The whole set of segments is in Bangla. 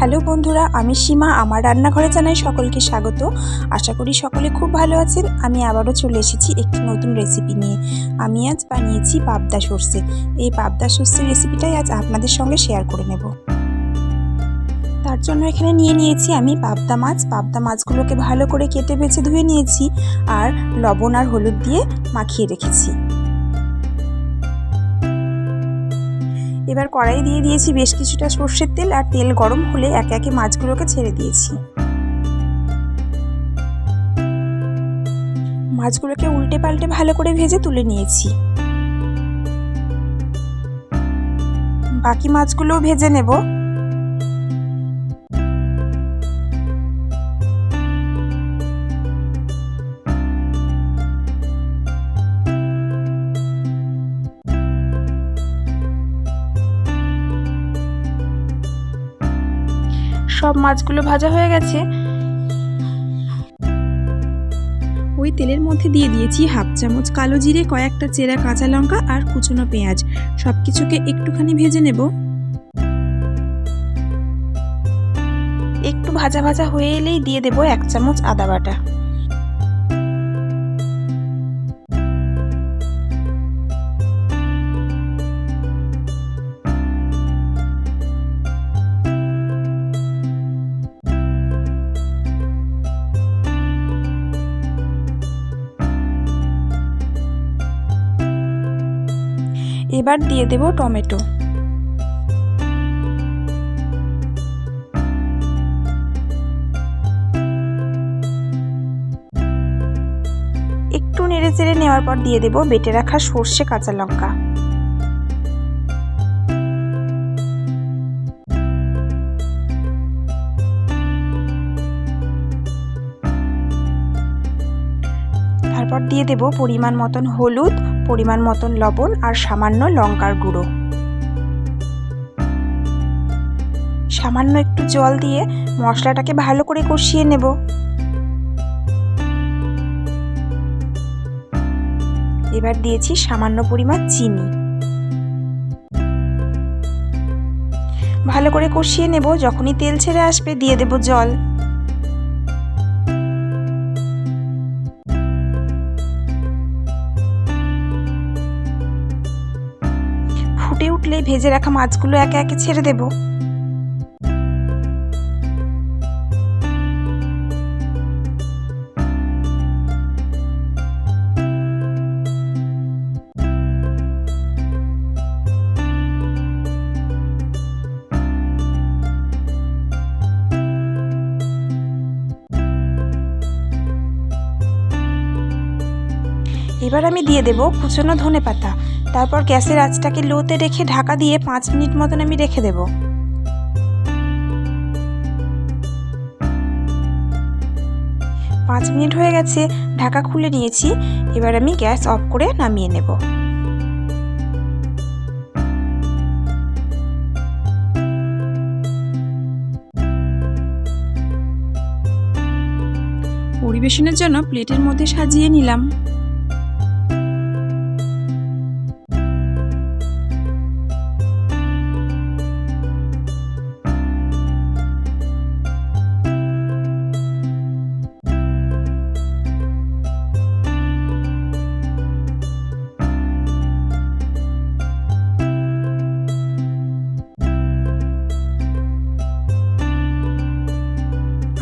হ্যালো বন্ধুরা, আমি সীমা। আমার রান্নাঘরে জানাই সকলকে স্বাগত। আশা করি সকলে খুব ভালো আছেন। আমি আবারও চলে এসেছি একটি নতুন রেসিপি নিয়ে। আমি আজ বানিয়েছি পাবদা সর্ষে। এই পাবদা সর্ষের রেসিপিটাই আজ আপনাদের সঙ্গে শেয়ার করে নেব। তার জন্য এখানে নিয়ে নিয়েছি আমি পাবদা মাছ। পাবদা মাছগুলোকে ভালো করে কেটে বেছে ধুয়ে নিয়েছি আর লবণ আর হলুদ দিয়ে মাখিয়ে রেখেছি। এবার কড়াই দিয়ে দিয়েছি বেশ কিছুটা সর্ষের তেল, আর তেল গরম হলে একে একে মাছগুলোকে ছেড়ে দিয়েছি। মাছগুলোকে উল্টে পাল্টে ভালো করে ভেজে তুলে নিয়েছি। বাকি মাছগুলোও ভেজে নেব। সব মাছগুলো ভাজা হয়ে গেছে। ওই তেলের মধ্যে দিয়ে দিয়েছি হাফ চামচ কালো জিরে, কয়েকটা চেরা কাঁচা লঙ্কা আর কুচনো পেঁয়াজ। সব কিছুকে একটুখানি ভেজে নেব। একটু ভাজা ভাজা হয়ে এলেই দিয়ে দেব 1 চামচ আদা বাটা। এবার দিয়ে দেব টমেটো। একটু নেড়ে চেড়ে নেওয়ার পর দিয়ে দেব বেটে রাখা সর্ষে কাঁচা লঙ্কা। তারপর দিয়ে দেব পরিমাণ মতন হলুদ, পরিমাণ মতন লবণ আর সামান্য লঙ্কার গুঁড়ো। সামান্য একটু জল দিয়ে মশলাটাকে ভালো করে কষিয়ে নেব। এবার দিয়েছি সামান্য পরিমাণ চিনি। ভালো করে কষিয়ে নেব। যখনই তেল ছেড়ে আসবে দিয়ে দেব জল। ফুটে উঠলে ভেজে রাখা মাছগুলো একে একে ছেড়ে দেব। এবার আমি দিয়ে দেব কুচনো ধনেপাতা। তারপর গ্যাসের আঁচটাকে লোতে রেখে ঢাকা দিয়ে 5 মিনিট মতন আমি রেখে দেব। 5 মিনিট হয়ে গেছে, ঢাকা খুলে নিয়েছি। এবার আমি গ্যাস অফ করে নামিয়ে নেব। পরিবেশনের জন্য প্লেটের মধ্যে সাজিয়ে নিলাম।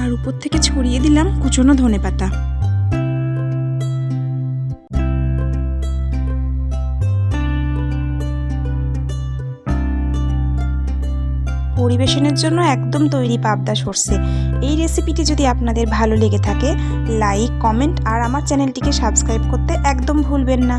আর উপর থেকে ছড়িয়ে দিলাম কুচনো ধনেপাতা। পরিবেশনের জন্য একদম তৈরি পাবদা সর্ষে। এই রেসিপিটি যদি আপনাদের ভালো লেগে থাকে, লাইক, কমেন্ট আর আমার চ্যানেলটিকে সাবস্ক্রাইব করতে একদম ভুলবেন না।